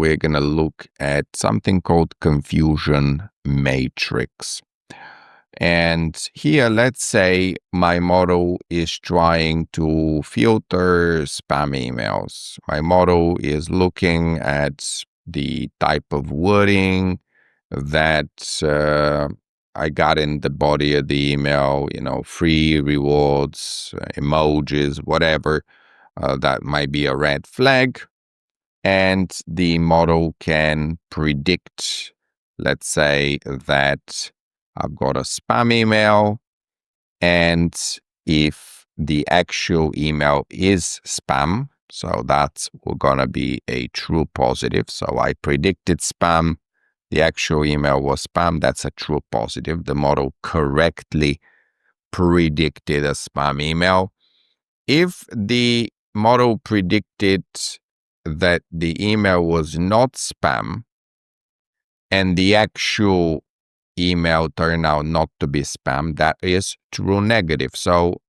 we're going to look at something called confusion matrix. And here, let's say my model is trying to filter spam emails. My model is looking at the type of wording that I got in the body of the email, free rewards, emojis, whatever. That might be a red flag. And the model can predict, let's say, that I've got a spam email, and if the actual email is spam, so that's gonna be a true positive. So I predicted spam, the actual email was spam, that's a true positive. The model correctly predicted a spam email. If the model predicted that the email was not spam and the actual email turned out not to be spam, that is true negative. So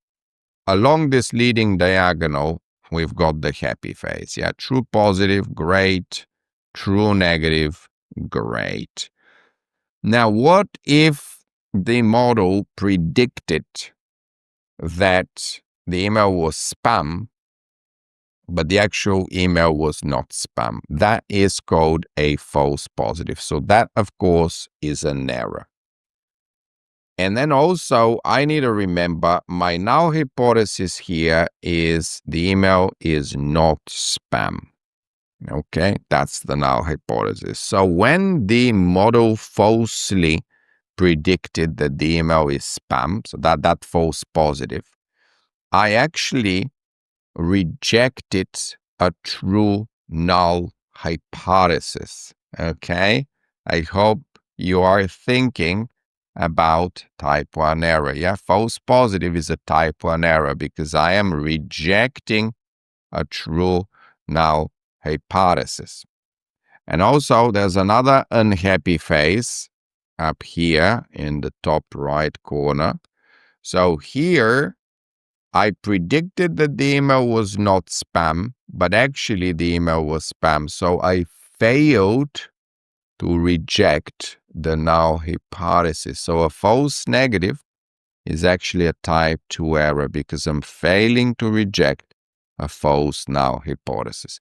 along this leading diagonal, we've got the happy phase. Yeah, true positive, great. True negative, great. Now, what if the model predicted that the email was spam, but the actual email was not spam? That is called a false positive. So that, of course, is an error. And then also, I need to remember my null hypothesis here is the email is not spam. Okay, that's the null hypothesis. So when the model falsely predicted that the email is spam, so that false positive, I actually rejected a true null hypothesis. Okay, I hope you are thinking about type 1 error. Yeah, false positive is a type 1 error because I am rejecting a true null hypothesis. And also there's another unhappy phase up here in the top right corner. So here I predicted that the email was not spam, but actually the email was spam. So I failed to reject the null hypothesis. So a false negative is actually a type 2 error because I'm failing to reject a false null hypothesis.